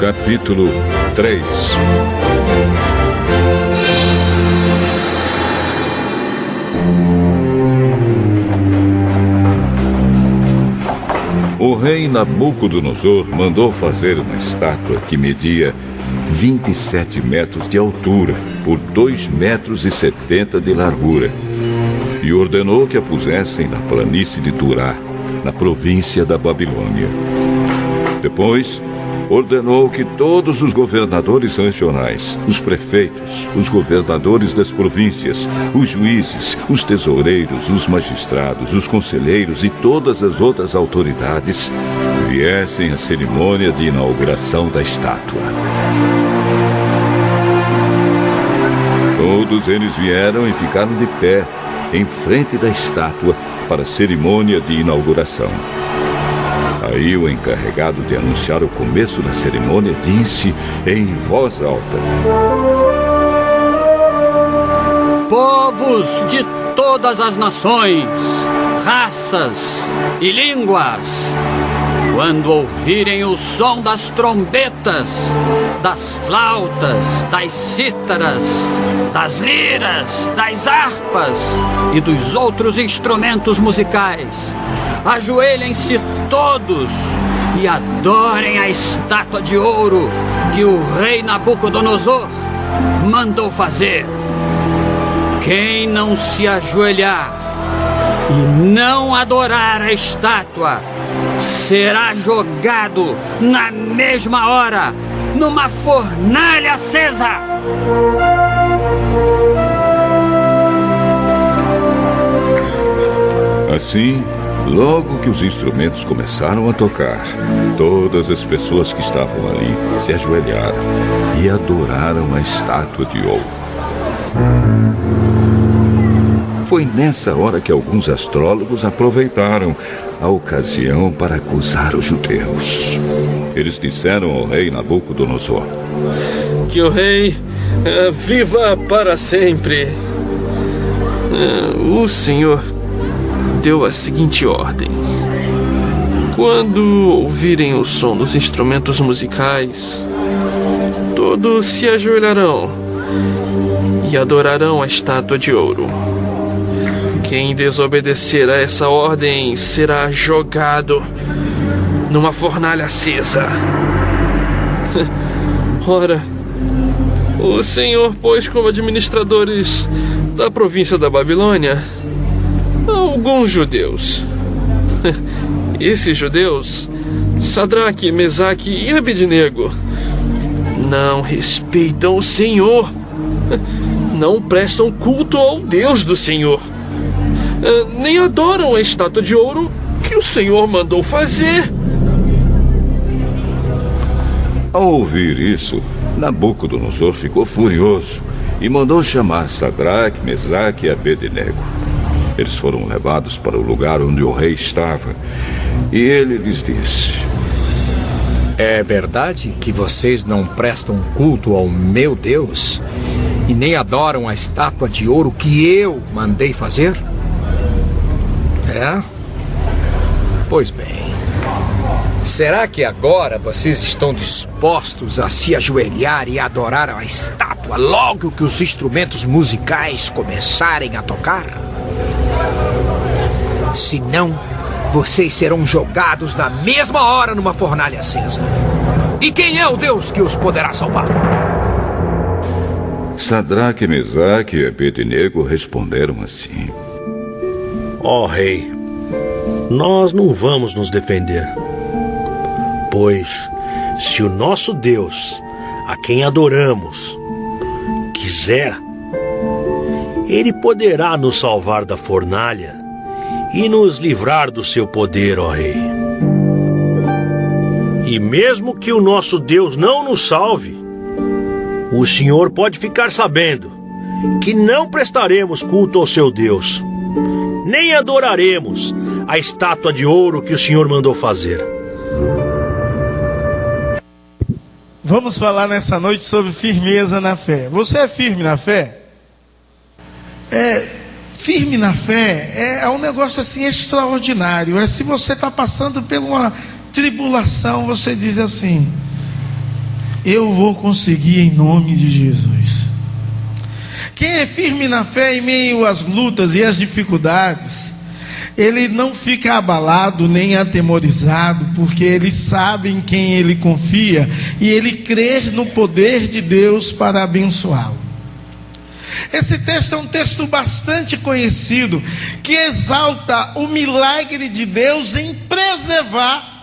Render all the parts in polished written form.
Capítulo 3. O rei Nabucodonosor mandou fazer uma estátua que media 27 metros de altura por 2,70 metros de largura e ordenou que a pusessem na planície de Turá, na província da Babilônia. Depois, ordenou que todos os governadores regionais, os prefeitos, os governadores das províncias, os juízes, os tesoureiros, os magistrados, os conselheiros e todas as outras autoridades viessem à cerimônia de inauguração da estátua. Todos eles vieram e ficaram de pé, em frente da estátua, para a cerimônia de inauguração. Aí o encarregado de anunciar o começo da cerimônia disse em voz alta: povos de todas as nações, raças e línguas, quando ouvirem o som das trombetas, das flautas, das cítaras, das liras, das harpas e dos outros instrumentos musicais, ajoelhem-se todos e adorem a estátua de ouro que o rei Nabucodonosor mandou fazer. Quem não se ajoelhar e não adorar a estátua será jogado na mesma hora numa fornalha acesa. Assim, logo que os instrumentos começaram a tocar, todas as pessoas que estavam ali se ajoelharam e adoraram a estátua de ouro. Foi nessa hora que alguns astrólogos aproveitaram a ocasião para acusar os judeus. Eles disseram ao rei Nabucodonosor: que o rei viva para sempre. O Senhor deu a seguinte ordem: quando ouvirem o som dos instrumentos musicais, todos se ajoelharão e adorarão a estátua de ouro. Quem desobedecer a essa ordem será jogado numa fornalha acesa. Ora, o Senhor pôs como administradores da província da Babilônia alguns judeus. Esses judeus, Sadraque, Mesaque e Abednego, não respeitam o Senhor, não prestam culto ao Deus do Senhor, nem adoram a estátua de ouro que o Senhor mandou fazer. Ao ouvir isso, Nabucodonosor ficou furioso e mandou chamar Sadraque, Mesaque e Abednego. Eles foram levados para o lugar onde o rei estava e ele lhes disse: é verdade que vocês não prestam culto ao meu Deus e nem adoram a estátua de ouro que eu mandei fazer? É? Pois bem, será que agora vocês estão dispostos a se ajoelhar e adorar a estátua logo que os instrumentos musicais começarem a tocar? Se não, vocês serão jogados na mesma hora numa fornalha acesa. E quem é o Deus que os poderá salvar? Sadraque, Mesaque e Abednego responderam assim: ó rei, nós não vamos nos defender, pois se o nosso Deus, a quem adoramos, quiser, ele poderá nos salvar da fornalha e nos livrar do seu poder, ó rei. E mesmo que o nosso Deus não nos salve, o senhor pode ficar sabendo que não prestaremos culto ao seu Deus, nem adoraremos a estátua de ouro que o senhor mandou fazer. Vamos falar nessa noite sobre firmeza na fé. Você é firme na fé? Firme na fé é um negócio assim extraordinário. É se você está passando por uma tribulação, você diz assim: eu vou conseguir em nome de Jesus. Quem é firme na fé em meio às lutas e às dificuldades, ele não fica abalado nem atemorizado, porque ele sabe em quem ele confia e ele crê no poder de Deus para abençoá-lo. Esse texto é um texto bastante conhecido, que exalta o milagre de Deus em preservar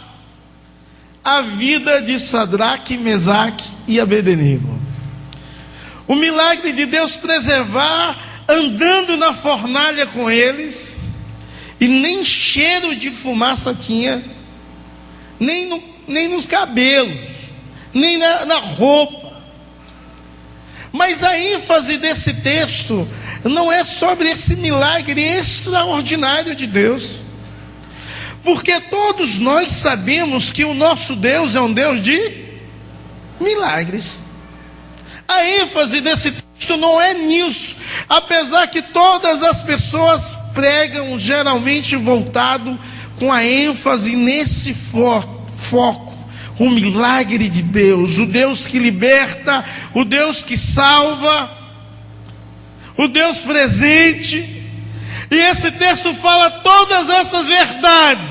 a vida de Sadraque, Mesaque e Abednego. O milagre de Deus preservar, andando na fornalha com eles, e nem cheiro de fumaça tinha, nem nos cabelos, nem na roupa. Mas a ênfase desse texto não é sobre esse milagre extraordinário de Deus, porque todos nós sabemos que o nosso Deus é um Deus de milagres. A ênfase desse texto não é nisso, apesar que todas as pessoas pregam geralmente voltado com a ênfase nesse foco, o milagre de Deus, o Deus que liberta, o Deus que salva, o Deus presente. E esse texto fala todas essas verdades,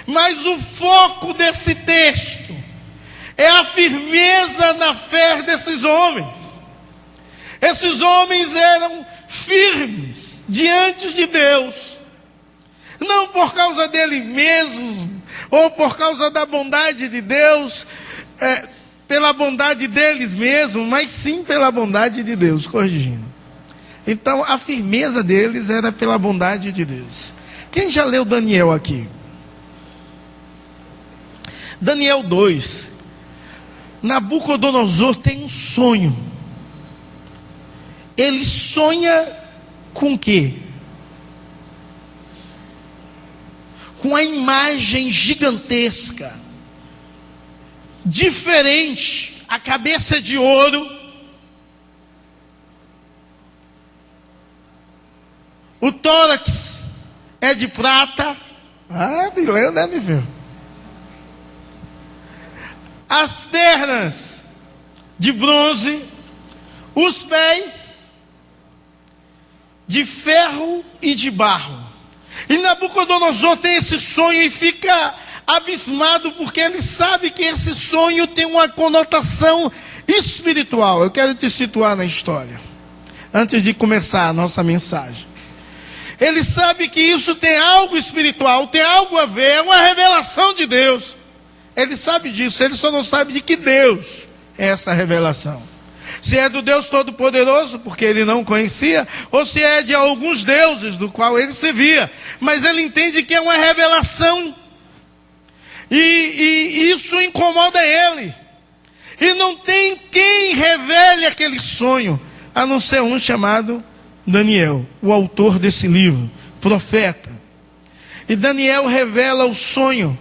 mas o foco desse texto é a firmeza na fé desses homens. Esses homens eram firmes diante de Deus, não por causa deles mesmos, ou por causa da bondade de Deus, pela bondade deles mesmos, mas sim pela bondade de Deus, corrigindo. Então a firmeza deles era pela bondade de Deus. Quem já leu Daniel aqui? Daniel 2. Nabucodonosor tem um sonho. Ele sonha com o quê? Com a imagem gigantesca, diferente, a cabeça de ouro, o tórax é de prata. Me leu, né, meu filho? As pernas de bronze, os pés de ferro e de barro. E Nabucodonosor tem esse sonho e fica abismado, porque ele sabe que esse sonho tem uma conotação espiritual. Eu quero te situar na história, antes de começar a nossa mensagem. Ele sabe que isso tem algo espiritual, tem algo a ver, é uma revelação de Deus. Ele sabe disso, ele só não sabe de que Deus é essa revelação. Se é do Deus Todo-Poderoso, porque ele não conhecia, ou se é de alguns deuses do qual ele servia. Mas ele entende que é uma revelação, e isso incomoda ele. E não tem quem revele aquele sonho, a não ser um chamado Daniel, o autor desse livro, profeta. E Daniel revela o sonho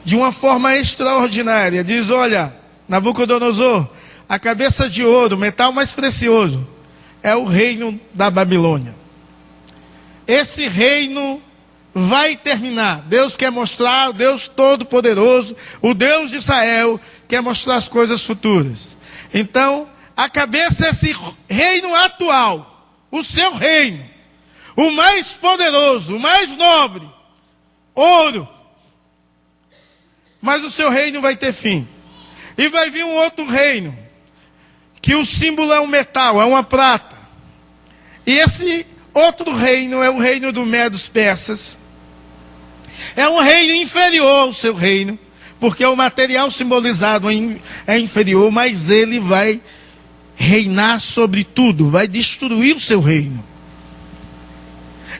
de uma forma extraordinária. Diz: olha, Nabucodonosor, a cabeça de ouro, o metal mais precioso, é o reino da Babilônia. Esse reino vai terminar. Deus quer mostrar, o Deus Todo-Poderoso, o Deus de Israel, quer mostrar as coisas futuras. Então, a cabeça é esse reino atual, o seu reino, o mais poderoso, o mais nobre, ouro. Mas o seu reino vai ter fim. E vai vir um outro reino, que o símbolo é um metal, é uma prata. E esse outro reino é o reino do Medos Persas. É um reino inferior ao seu reino, porque o material simbolizado é inferior, mas ele vai reinar sobre tudo, vai destruir o seu reino.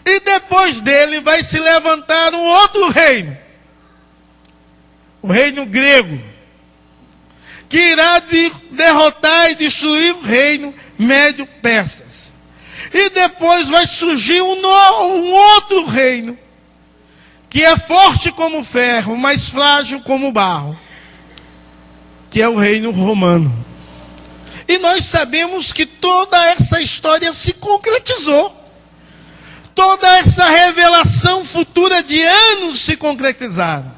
E depois dele vai se levantar um outro reino, o reino grego, que irá derrotar e destruir o reino Médio-Persas. E depois vai surgir um outro reino, que é forte como ferro, mas frágil como barro, que é o reino romano. E nós sabemos que toda essa história se concretizou. Toda essa revelação futura de anos se concretizaram.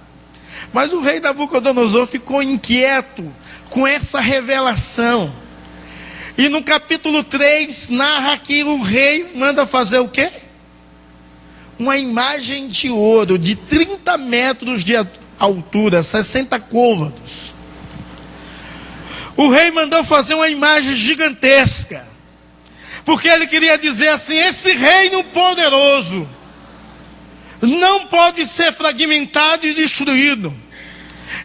Mas o rei Nabucodonosor ficou inquieto com essa revelação. E no capítulo 3 narra que o rei manda fazer o quê? Uma imagem de ouro de 30 metros de altura, 60 côvados. O rei mandou fazer uma imagem gigantesca, porque ele queria dizer assim: esse reino poderoso não pode ser fragmentado e destruído.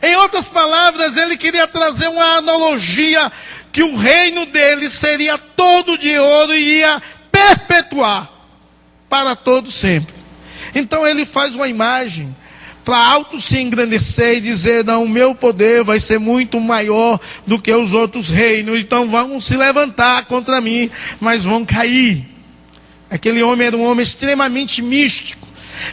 Em outras palavras, ele queria trazer uma analogia que o reino dele seria todo de ouro e ia perpetuar para todo sempre. Então ele faz uma imagem para alto se engrandecer e dizer: não, o meu poder vai ser muito maior do que os outros reinos, então vão se levantar contra mim, mas vão cair. Aquele homem era um homem extremamente místico,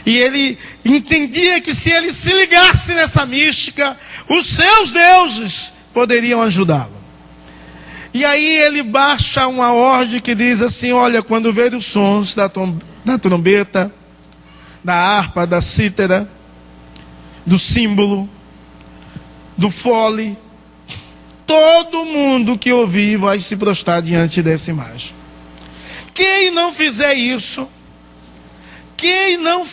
e ele entendia que se ele se ligasse nessa mística, os seus deuses poderiam ajudá-lo. E aí ele baixa uma ordem que diz assim: olha, quando ver os sons da trombeta, da harpa, da cítara, do símbolo, do fole, todo mundo que ouvir vai se prostrar diante dessa imagem. Quem não fizer isso, quem não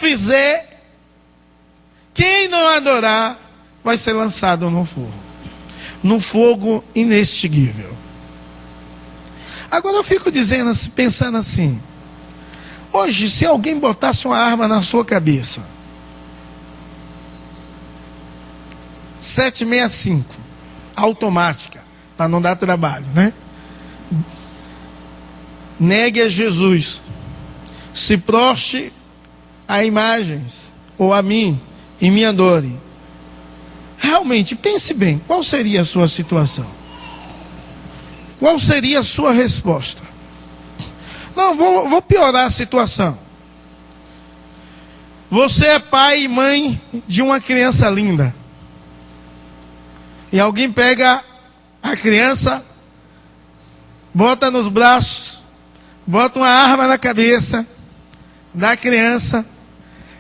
adorar, vai ser lançado no fogo inextinguível. Agora eu fico pensando assim: hoje, se alguém botasse uma arma na sua cabeça, 765, automática, para não dar trabalho, né? Negue a Jesus, se proste a imagens, ou a mim, e me adore. Realmente, pense bem, qual seria a sua situação? Qual seria a sua resposta? Não, vou piorar a situação. Você é pai e mãe de uma criança linda. E alguém pega a criança, bota nos braços, bota uma arma na cabeça da criança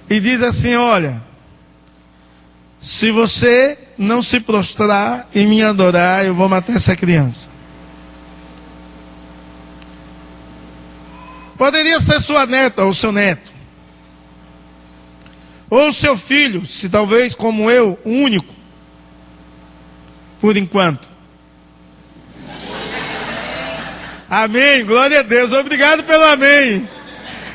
e diz assim: olha, se você não se prostrar e me adorar, eu vou matar essa criança. Poderia ser sua neta ou seu neto, ou seu filho, se talvez como eu, único, por enquanto. Amém, glória a Deus, obrigado pelo amém.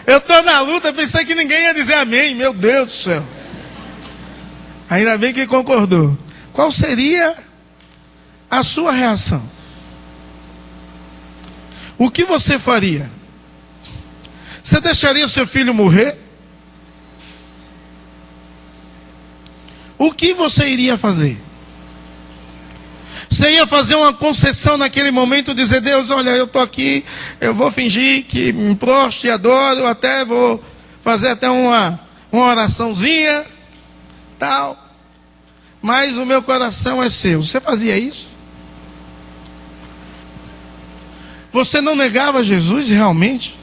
Eu estou na luta, pensei que ninguém ia dizer amém, meu Deus do céu. Ainda bem que concordou. Qual seria a sua reação? O que você faria? Você deixaria o seu filho morrer? O que você iria fazer? Você ia fazer uma concessão naquele momento, dizer: Deus, olha, eu estou aqui, eu vou fingir que me prosto e adoro, até vou fazer até uma oraçãozinha, tal, mas o meu coração é seu. Você fazia isso? Você não negava Jesus realmente?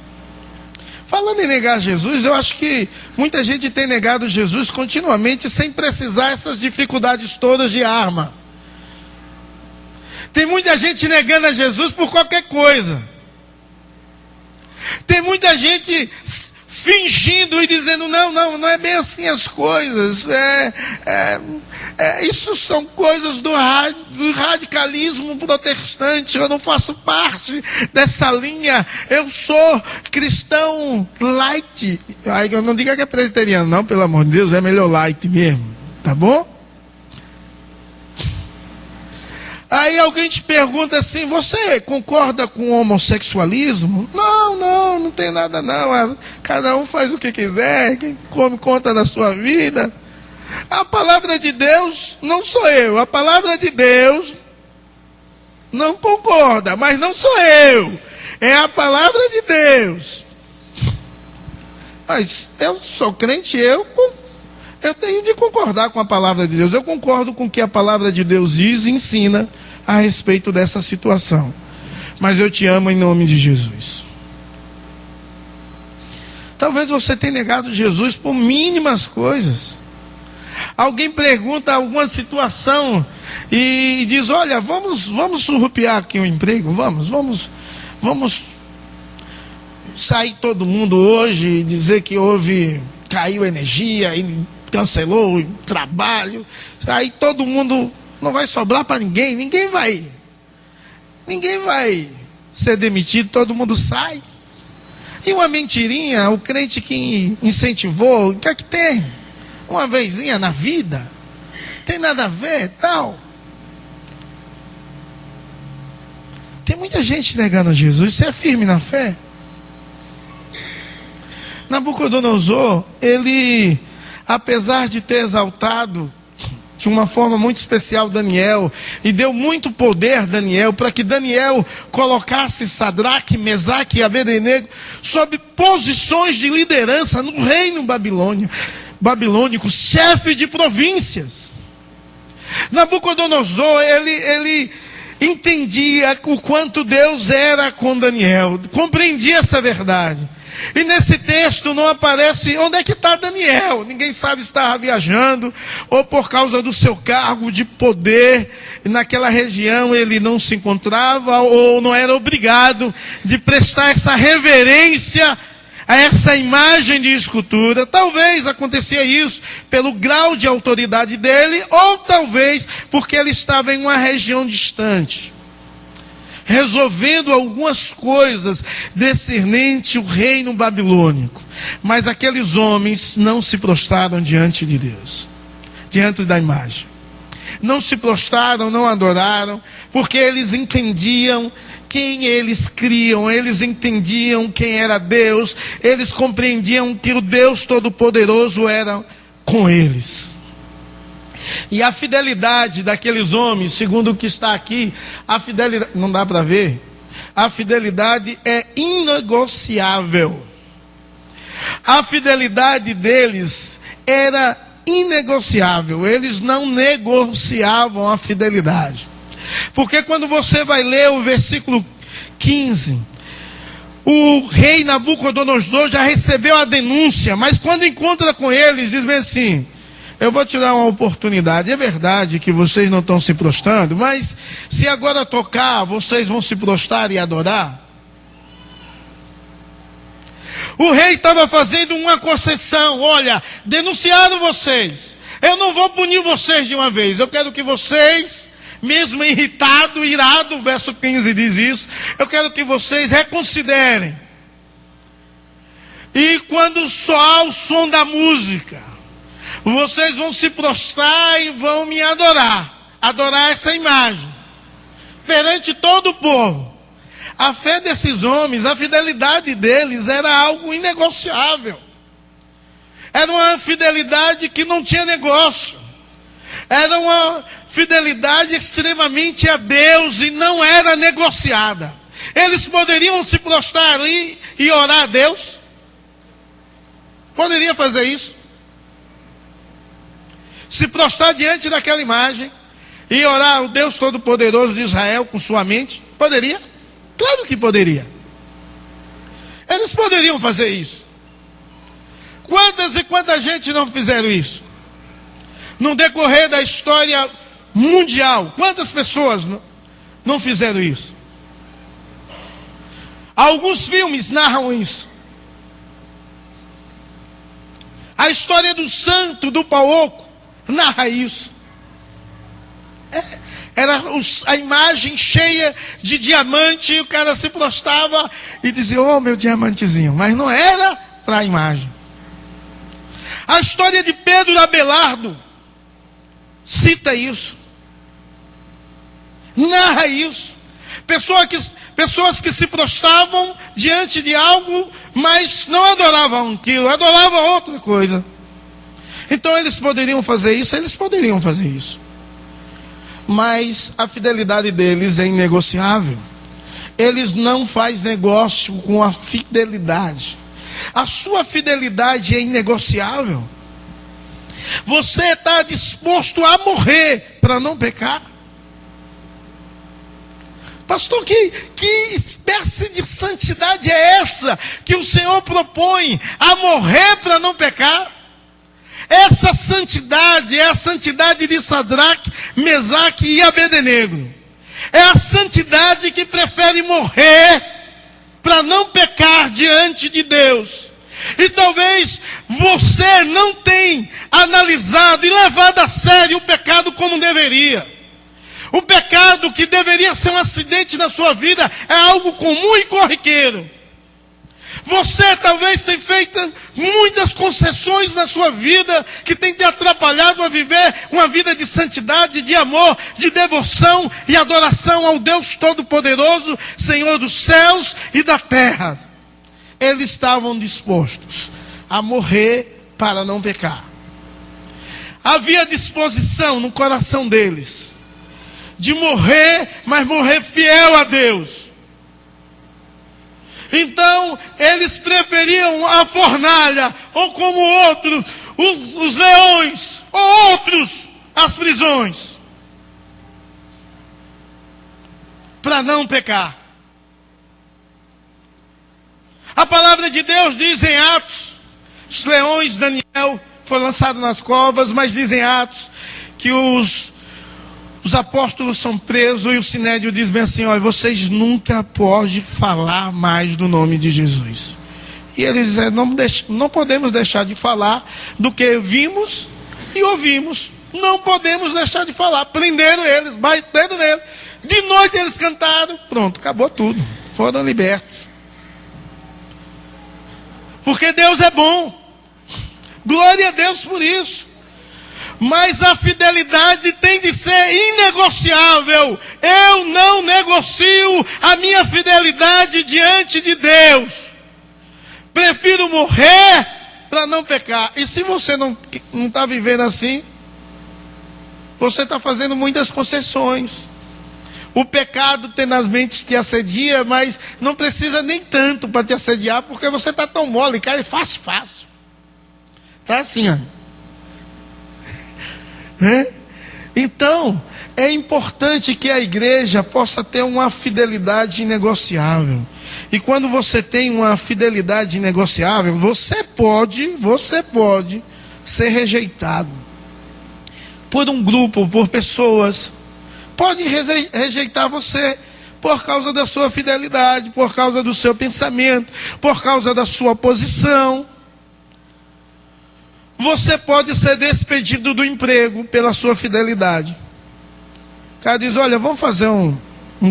Falando em negar Jesus, eu acho que muita gente tem negado Jesus continuamente, sem precisar essas dificuldades todas de arma. Tem muita gente negando a Jesus por qualquer coisa. Tem muita gente fingindo e dizendo: não é bem assim as coisas. Isso são coisas do radicalismo protestante. Eu não faço parte dessa linha. Eu sou cristão light. Eu não diga que é presbiteriano, não, pelo amor de Deus, é melhor light mesmo. Tá bom? Aí alguém te pergunta assim: você concorda com o homossexualismo? Não tem nada não. Cada um faz o que quiser, quem come conta da sua vida. A palavra de Deus não sou eu. A palavra de Deus não concorda, mas não sou eu. É a palavra de Deus. Mas eu sou crente, eu tenho de concordar com a palavra de Deus. Eu concordo com o que a palavra de Deus diz e ensina a respeito dessa situação. Mas eu te amo em nome de Jesus. Talvez você tenha negado Jesus por mínimas coisas. Alguém pergunta alguma situação e diz: olha, vamos surrupiar aqui o emprego, vamos sair todo mundo hoje e dizer que caiu energia e cancelou o trabalho. Aí todo mundo, não vai sobrar para ninguém vai ser demitido, todo mundo sai. E uma mentirinha, o crente que incentivou, o que é que tem? Uma vezinha na vida, tem nada a ver, tal. Tem muita gente negando Jesus. Você é firme na fé? Nabucodonosor, ele, apesar de ter exaltado de uma forma muito especial Daniel, e deu muito poder a Daniel, para que Daniel colocasse Sadraque, Mesaque e Abednego sob posições de liderança no reino babilônico, chefe de províncias. Nabucodonosor, ele entendia o quanto Deus era com Daniel, compreendia essa verdade. E nesse texto não aparece onde é que está Daniel. Ninguém sabe se estava viajando, ou por causa do seu cargo de poder, naquela região ele não se encontrava, ou não era obrigado de prestar essa reverência a essa imagem de escultura. Talvez acontecia isso pelo grau de autoridade dele, ou talvez porque ele estava em uma região distante, resolvendo algumas coisas discernente o reino babilônico. Mas aqueles homens não se prostraram diante de Deus, diante da imagem. Não se prostraram, não adoraram, porque eles entendiam quem eles criam, eles entendiam quem era Deus, eles compreendiam que o Deus Todo-Poderoso era com eles. E a fidelidade daqueles homens, segundo o que está aqui, a fidelidade, não dá para ver, a fidelidade é inegociável. A fidelidade deles era inegociável, eles não negociavam a fidelidade. Porque quando você vai ler o versículo 15, o rei Nabucodonosor já recebeu a denúncia, mas quando encontra com eles, diz bem assim: eu vou te dar uma oportunidade. É verdade que vocês não estão se prostrando, mas se agora tocar, vocês vão se prostrar e adorar? O rei estava fazendo uma concessão. Olha, denunciaram vocês, eu não vou punir vocês de uma vez. Eu quero que vocês, mesmo irado, o verso 15 diz isso, eu quero que vocês reconsiderem. E quando soar o som da música, vocês vão se prostrar e vão me adorar essa imagem, perante todo o povo. A fé desses homens, a fidelidade deles era algo inegociável. Era uma fidelidade que não tinha negócio. Era uma fidelidade extremamente a Deus e não era negociada. Eles poderiam se prostrar ali e orar a Deus? Poderia fazer isso? Se prostrar diante daquela imagem e orar ao Deus Todo-Poderoso de Israel com sua mente? Poderia? Claro que poderia. Eles poderiam fazer isso. Quantas e quanta gente não fizeram isso? No decorrer da história mundial, quantas pessoas não fizeram isso? Alguns filmes narram isso. A história do santo, do Pauoco, narra isso. Era a imagem cheia de diamante, e o cara se prostrava e dizia: oh, meu diamantezinho. Mas não era para a imagem. A história de Pedro Abelardo cita isso, narra isso. Pessoas que se prostravam diante de algo, mas não adoravam aquilo, adoravam outra coisa. Então eles poderiam fazer isso? Eles poderiam fazer isso. Mas a fidelidade deles é inegociável. Eles não fazem negócio com a fidelidade. A sua fidelidade é inegociável. Você está disposto a morrer para não pecar? Pastor, que espécie de santidade é essa que o Senhor propõe? A morrer para não pecar? Essa santidade é a santidade de Sadraque, Mesaque e Abednego. É a santidade que prefere morrer para não pecar diante de Deus. E talvez você não tenha analisado e levado a sério o pecado como deveria. O pecado que deveria ser um acidente na sua vida é algo comum e corriqueiro. Você talvez tenha feito muitas concessões na sua vida que tem te atrapalhado a viver uma vida de santidade, de amor, de devoção e adoração ao Deus Todo-Poderoso, Senhor dos céus e da terra. Eles estavam dispostos a morrer para não pecar. Havia disposição no coração deles de morrer, mas morrer fiel a Deus. Então, eles preferiam a fornalha, ou como outros, os leões, ou outros, as prisões, para não pecar. A palavra de Deus diz em Atos, os leões, Daniel, foi lançado nas covas, mas diz em Atos, que os apóstolos são presos e o Sinédrio diz bem assim, olha, vocês nunca podem falar mais do nome de Jesus. E eles dizem, não podemos deixar de falar do que vimos e ouvimos. Não podemos deixar de falar. Prenderam eles, bateram nele. De noite eles cantaram, pronto, acabou tudo. Foram libertos. Porque Deus é bom. Glória a Deus por isso. Mas a fidelidade tem de ser inegociável. Eu não negocio a minha fidelidade diante de Deus. Prefiro morrer para não pecar. E se você não está vivendo assim, você está fazendo muitas concessões. O pecado tenazmente te assedia, mas não precisa nem tanto para te assediar, porque você está tão mole, cara, e fácil. Está assim, ó. Então, é importante que a igreja possa ter uma fidelidade inegociável. E quando você tem uma fidelidade inegociável, você pode ser rejeitado por um grupo, por pessoas. Pode rejeitar você por causa da sua fidelidade, por causa do seu pensamento, por causa da sua posição. Você pode ser despedido do emprego pela sua fidelidade. O cara diz, olha, vamos fazer um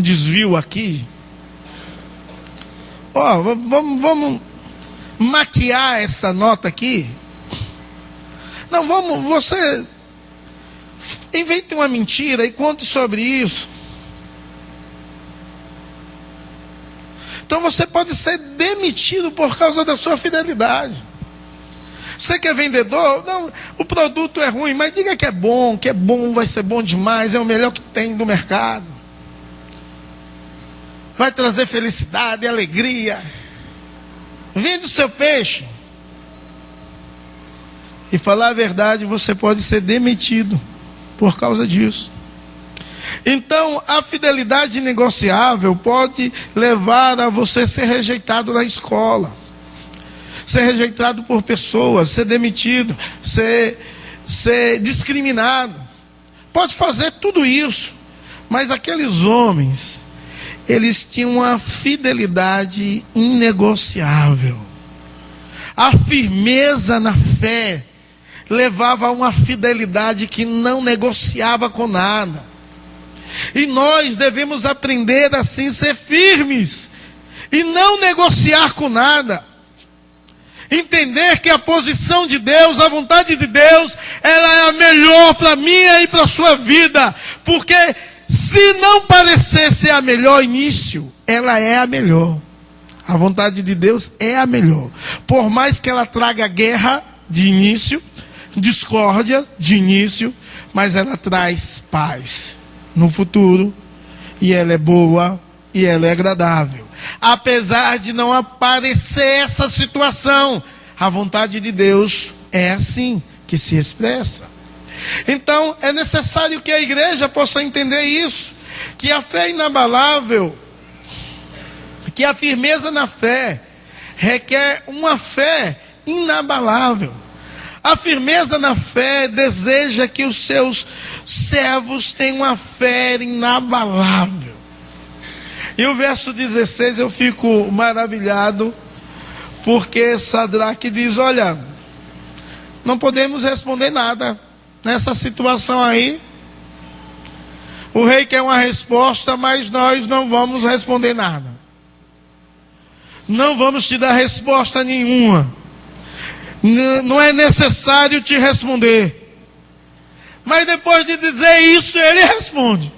desvio aqui. Vamos maquiar essa nota aqui. Não, você invente uma mentira e conte sobre isso. Então você pode ser demitido por causa da sua fidelidade. Você que é vendedor, não, o produto é ruim, mas diga que é bom, vai ser bom demais, é o melhor que tem do mercado. Vai trazer felicidade, alegria. Vende o seu peixe. E falar a verdade, você pode ser demitido por causa disso. Então, a fidelidade negociável pode levar a você ser rejeitado na escola. Ser rejeitado por pessoas, ser demitido, ser discriminado. Pode fazer tudo isso. Mas aqueles homens, eles tinham uma fidelidade inegociável. A firmeza na fé levava a uma fidelidade que não negociava com nada. E nós devemos aprender assim, ser firmes e não negociar com nada. Entender que a posição de Deus, a vontade de Deus, ela é a melhor para mim e para a sua vida. Porque se não parecer ser a melhor início, ela é a melhor. A vontade de Deus é a melhor. Por mais que ela traga guerra de início, discórdia de início, mas ela traz paz no futuro. E ela é boa e ela é agradável. Apesar de não aparecer essa situação, a vontade de Deus é assim que se expressa. Então, é necessário que a igreja possa entender isso, que a fé inabalável, que a firmeza na fé, requer uma fé inabalável. A firmeza na fé deseja que os seus servos tenham uma fé inabalável. E o verso 16 eu fico maravilhado, porque Sadraque diz: olha, não podemos responder nada nessa situação aí. O rei quer uma resposta, mas nós não vamos responder nada. Não vamos te dar resposta nenhuma. Não é necessário te responder. Mas depois de dizer isso, ele responde.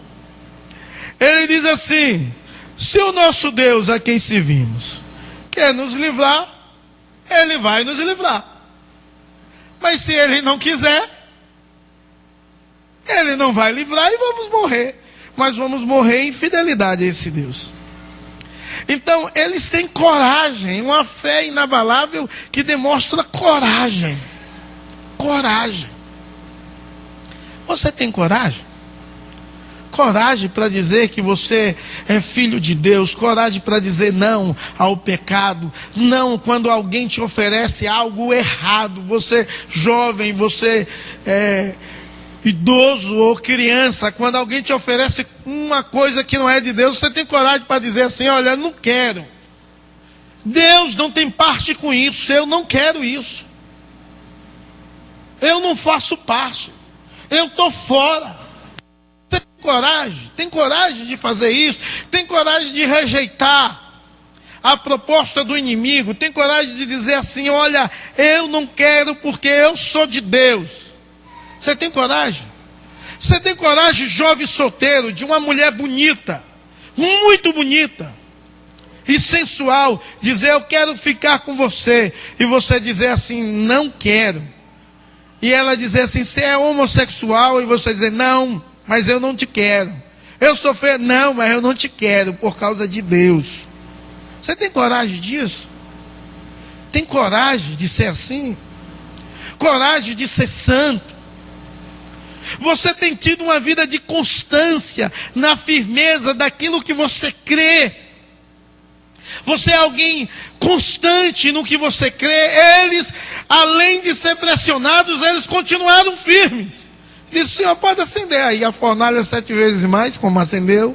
Ele diz assim: se o nosso Deus, a quem servimos, quer nos livrar, ele vai nos livrar. Mas se ele não quiser, ele não vai livrar e vamos morrer. Mas vamos morrer em fidelidade a esse Deus. Então, eles têm coragem, uma fé inabalável que demonstra coragem. Coragem. Você tem coragem? Coragem para dizer que você é filho de Deus, coragem para dizer não ao pecado, não quando alguém te oferece algo errado, você jovem, você idoso ou criança, quando alguém te oferece uma coisa que não é de Deus, você tem coragem para dizer assim: olha, não quero. Deus não tem parte com isso, eu não quero isso. Eu não faço parte, eu estou fora. Você tem coragem? Tem coragem de fazer isso? Tem coragem de rejeitar a proposta do inimigo? Tem coragem de dizer assim: olha, eu não quero porque eu sou de Deus? Você tem coragem? Você tem coragem, jovem solteiro, de uma mulher bonita, muito bonita e sensual, dizer: eu quero ficar com você, e você dizer assim: não quero. E ela dizer assim: você é homossexual, e você dizer: não, mas eu não te quero. Eu sou feio, não, mas eu não te quero por causa de Deus. Você tem coragem disso? Tem coragem de ser assim? Coragem de ser santo? Você tem tido uma vida de constância na firmeza daquilo que você crê? Você é alguém constante no que você crê? Eles, além de ser pressionados, eles continuaram firmes. Disse: senhor, pode acender aí a fornalha 7 vezes mais, como acendeu,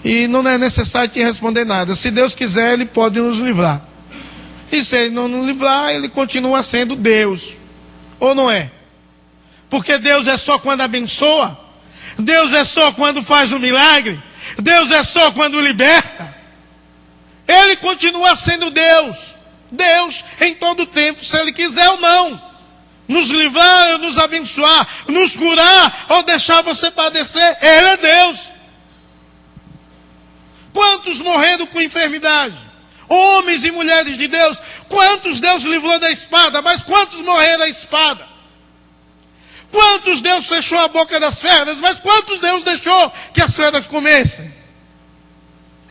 e não é necessário te responder nada. Se Deus quiser, ele pode nos livrar. E se ele não nos livrar, ele continua sendo Deus. Ou não é? Porque Deus é só quando abençoa, Deus é só quando faz um milagre, Deus é só quando liberta. Ele continua sendo Deus, Deus em todo o tempo, se ele quiser ou não, nos livrar ou nos abençoar, nos curar ou deixar você padecer, ele é Deus. Quantos morreram com enfermidade? Homens e mulheres de Deus. Quantos Deus livrou da espada? Mas quantos morreram da espada? Quantos Deus fechou a boca das feras? Mas quantos Deus deixou que as feras comessem?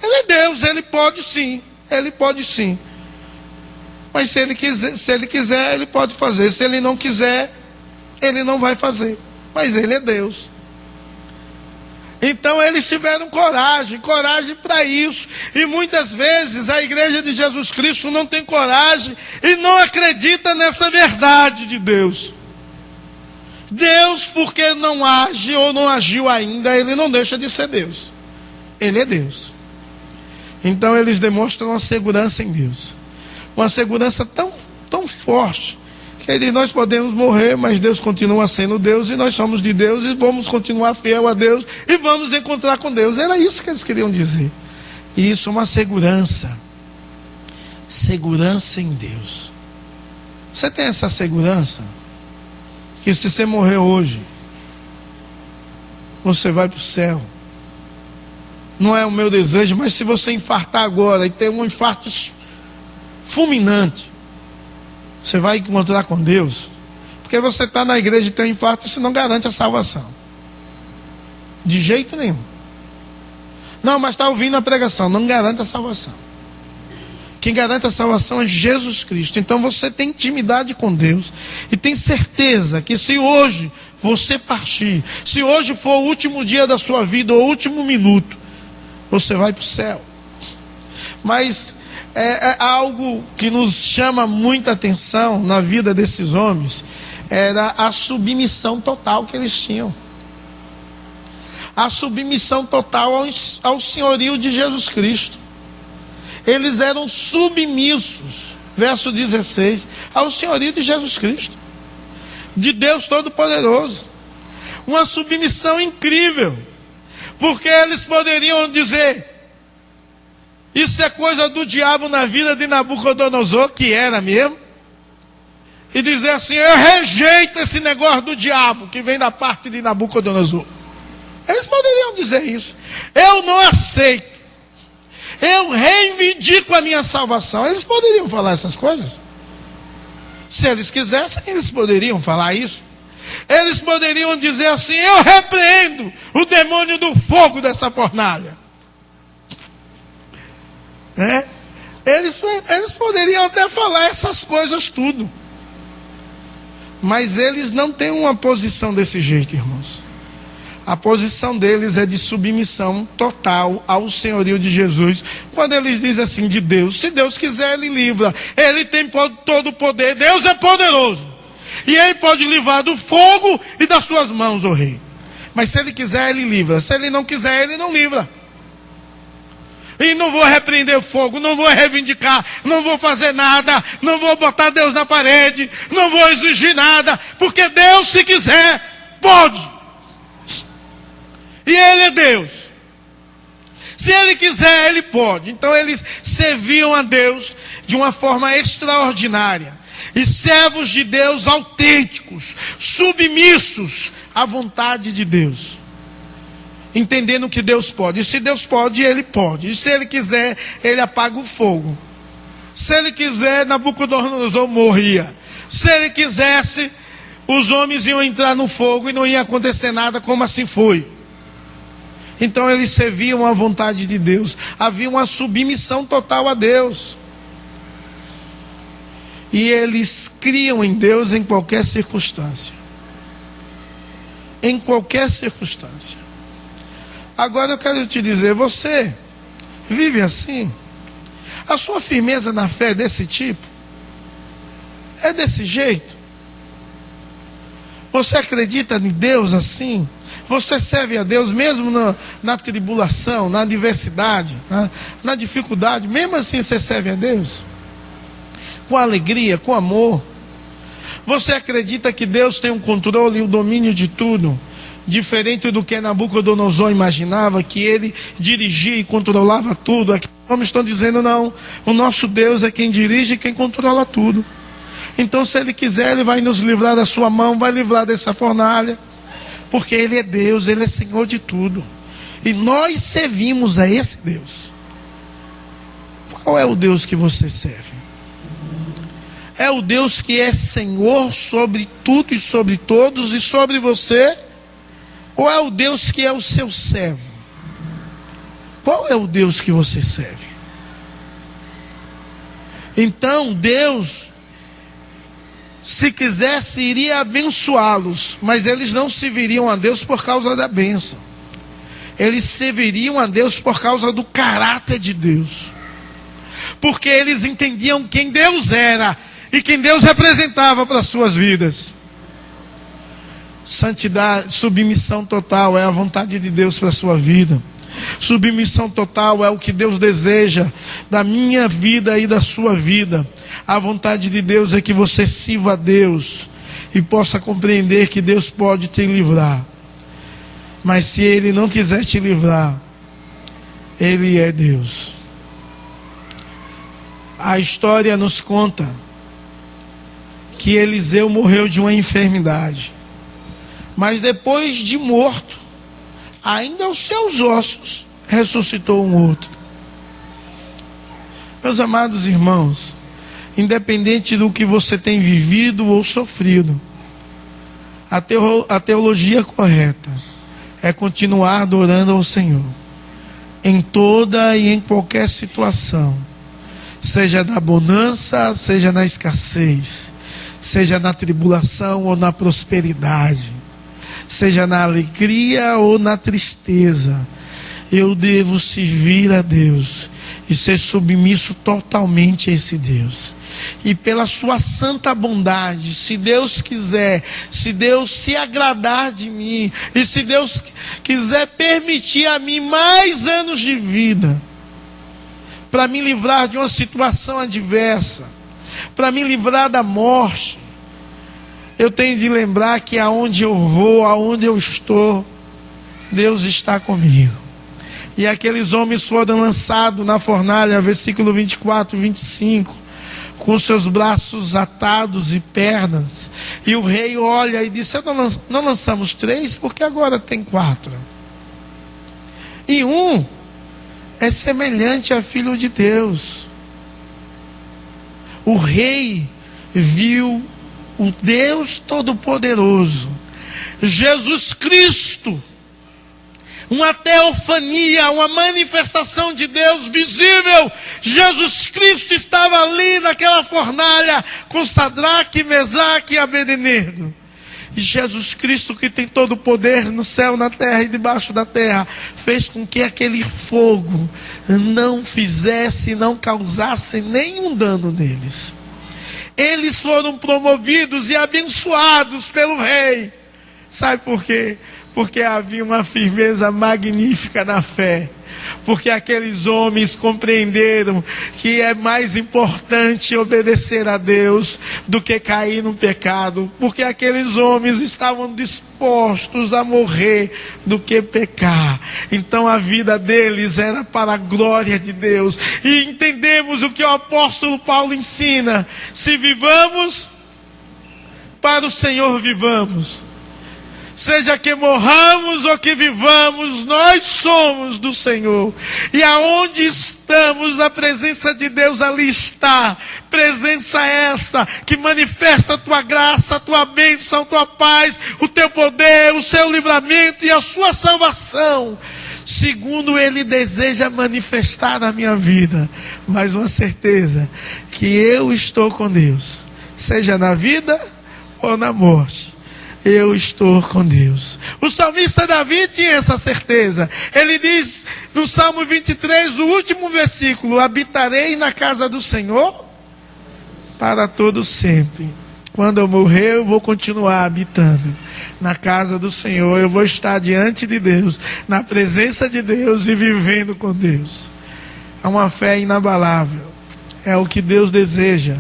Ele é Deus, ele pode sim. Ele pode sim. Mas se ele quiser, ele pode fazer. Se ele não quiser, ele não vai fazer. Mas ele é Deus. Então eles tiveram coragem para isso. E muitas vezes a igreja de Jesus Cristo não tem coragem e não acredita nessa verdade de Deus. Deus, porque não age ou não agiu ainda, ele não deixa de ser Deus. Ele é Deus. Então eles demonstram uma segurança em Deus. Uma segurança tão forte, que ele diz: nós podemos morrer, mas Deus continua sendo Deus, e nós somos de Deus, e vamos continuar fiel a Deus, e vamos encontrar com Deus. Era isso que eles queriam dizer. E isso é uma segurança. Segurança em Deus. Você tem essa segurança? Que se você morrer hoje, você vai para o céu. Não é o meu desejo, mas se você infartar agora e ter um infarto fulminante, você vai encontrar com Deus. Porque você está na igreja e tem um infarto, isso não garante a salvação. De jeito nenhum. Não, mas está ouvindo a pregação, não garante a salvação. Quem garante a salvação é Jesus Cristo. Então você tem intimidade com Deus e tem certeza que se hoje você partir, se hoje for o último dia da sua vida, ou o último minuto, você vai para o céu. Mas é algo que nos chama muita atenção na vida desses homens, era a submissão total que eles tinham. A submissão total ao senhorio de Jesus Cristo. Eles eram submissos, verso 16, ao senhorio de Jesus Cristo, de Deus Todo-Poderoso. Uma submissão incrível, porque eles poderiam dizer: isso é coisa do diabo na vida de Nabucodonosor, que era mesmo, e dizer assim: eu rejeito esse negócio do diabo que vem da parte de Nabucodonosor. Eles poderiam dizer isso. Eu não aceito. Eu reivindico a minha salvação. Eles poderiam falar essas coisas. Se eles quisessem, eles poderiam falar isso. Eles poderiam dizer assim: eu repreendo o demônio do fogo dessa fornalha. Eles poderiam até falar essas coisas tudo. Mas eles não têm uma posição desse jeito, irmãos. A posição deles é de submissão total ao senhorio de Jesus. Quando eles dizem assim de Deus: se Deus quiser, Ele livra. Ele tem todo o poder. Deus é poderoso. E Ele pode livrar do fogo e das suas mãos, ó rei. Mas se Ele quiser, Ele livra. Se Ele não quiser, Ele não livra. E não vou repreender o fogo, não vou reivindicar, não vou fazer nada, não vou botar Deus na parede, não vou exigir nada, porque Deus, se quiser, pode. E Ele é Deus. Se Ele quiser, Ele pode. Então eles serviam a Deus de uma forma extraordinária. E servos de Deus autênticos, submissos à vontade de Deus. Entendendo que Deus pode. E se Deus pode, Ele pode. E se Ele quiser, Ele apaga o fogo. Se Ele quiser, Nabucodonosor morria. Se Ele quisesse, os homens iam entrar no fogo e não ia acontecer nada, como assim foi. Então eles serviam à vontade de Deus. Havia uma submissão total a Deus. E eles criam em Deus em qualquer circunstância. Em qualquer circunstância. Agora eu quero te dizer, você vive assim? A sua firmeza na fé é desse tipo? É desse jeito? Você acredita em Deus assim? Você serve a Deus mesmo na tribulação, na adversidade, na dificuldade? Mesmo assim você serve a Deus? Com alegria, com amor? Você acredita que Deus tem o controle e o domínio de tudo? Diferente do que Nabucodonosor imaginava, que ele dirigia e controlava tudo. Aqui homens estão dizendo: não, o nosso Deus é quem dirige e quem controla tudo. Então se Ele quiser, Ele vai nos livrar da sua mão, vai livrar dessa fornalha. Porque Ele é Deus, Ele é Senhor de tudo. E nós servimos a esse Deus. Qual é o Deus que você serve? É o Deus que é Senhor sobre tudo e sobre todos e sobre você? Ou é o Deus que é o seu servo? Qual é o Deus que você serve? Então Deus, se quisesse, iria abençoá-los, mas eles não serviriam a Deus por causa da bênção. Eles serviriam a Deus por causa do caráter de Deus. Porque eles entendiam quem Deus era e quem Deus representava para as suas vidas. Santidade, submissão total é a vontade de Deus para a sua vida. Submissão total é o que Deus deseja da minha vida e da sua vida. A vontade de Deus é que você sirva a Deus e possa compreender que Deus pode te livrar. Mas se Ele não quiser te livrar, Ele é Deus. A história nos conta que Eliseu morreu de uma enfermidade. Mas depois de morto, ainda aos seus ossos, ressuscitou um outro. Meus amados irmãos, independente do que você tem vivido ou sofrido, a teologia correta é continuar adorando ao Senhor, em toda e em qualquer situação, seja na bonança, seja na escassez, seja na tribulação ou na prosperidade, seja na alegria ou na tristeza. Eu devo servir a Deus e ser submisso totalmente a esse Deus. E pela sua santa bondade, se Deus quiser, se Deus se agradar de mim, e se Deus quiser permitir a mim mais anos de vida, para me livrar de uma situação adversa, para me livrar da morte, eu tenho de lembrar que aonde eu vou, aonde eu estou, Deus está comigo. E aqueles homens foram lançados na fornalha, versículo 24, 25, com seus braços atados e pernas. E o rei olha e diz: não lançamos 3, porque agora tem 4. E um é semelhante a filho de Deus. O rei viu o Deus Todo-Poderoso, Jesus Cristo, uma teofania, uma manifestação de Deus visível. Jesus Cristo estava ali naquela fornalha com Sadraque, Mesaque e Abednego. E Jesus Cristo, que tem todo o poder no céu, na terra e debaixo da terra, fez com que aquele fogo não fizesse, não causasse nenhum dano neles. Eles foram promovidos e abençoados pelo rei. Sabe por quê? Porque havia uma firmeza magnífica na fé. Porque aqueles homens compreenderam que é mais importante obedecer a Deus do que cair no pecado. Porque aqueles homens estavam dispostos a morrer do que pecar. Então a vida deles era para a glória de Deus. E entendemos o que o apóstolo Paulo ensina: se vivamos, para o Senhor vivamos. Seja que morramos ou que vivamos, nós somos do Senhor. E aonde estamos, a presença de Deus ali está. Presença essa que manifesta a tua graça, a tua bênção, a tua paz, o teu poder, o seu livramento e a sua salvação, segundo Ele deseja manifestar na minha vida. Mas uma certeza, que eu estou com Deus, seja na vida ou na morte, eu estou com Deus. O salmista Davi tinha essa certeza. Ele diz no Salmo 23, o último versículo: habitarei na casa do Senhor para todo sempre. Quando eu morrer, eu vou continuar habitando na casa do Senhor. Eu vou estar diante de Deus, na presença de Deus e vivendo com Deus. É uma fé inabalável. É o que Deus deseja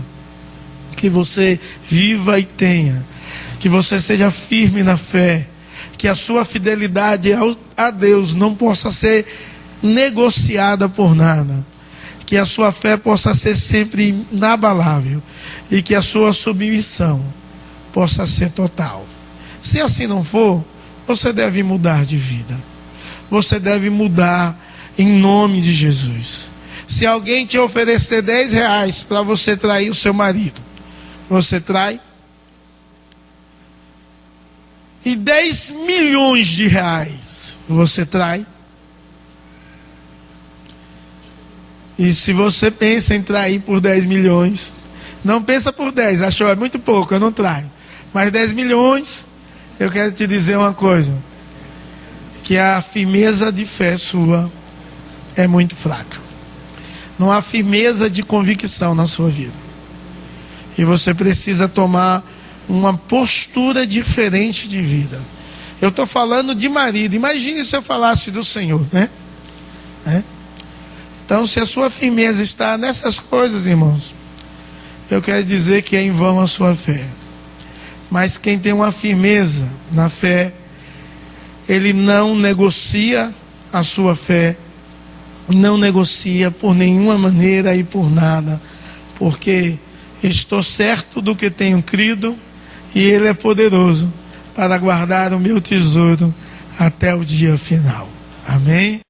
que você viva e tenha. Que você seja firme na fé, que a sua fidelidade a Deus não possa ser negociada por nada, que a sua fé possa ser sempre inabalável e que a sua submissão possa ser total. Se assim não for, você deve mudar de vida, você deve mudar em nome de Jesus. Se alguém te oferecer R$10 para você trair o seu marido, você trai? E 10 milhões de reais você trai? E se você pensa em trair por 10 milhões, não pensa por 10, achou, é muito pouco, eu não traio. Mas 10 milhões, eu quero te dizer uma coisa: que a firmeza de fé sua é muito fraca. Não há firmeza de convicção na sua vida. E você precisa tomar uma postura diferente de vida. Eu estou falando de marido. Imagine se eu falasse do Senhor, né? Então, se a sua firmeza está nessas coisas, irmãos, eu quero dizer que é em vão a sua fé. Mas quem tem uma firmeza na fé, ele não negocia a sua fé, não negocia por nenhuma maneira e por nada, porque estou certo do que tenho crido, e Ele é poderoso para guardar o meu tesouro até o dia final. Amém?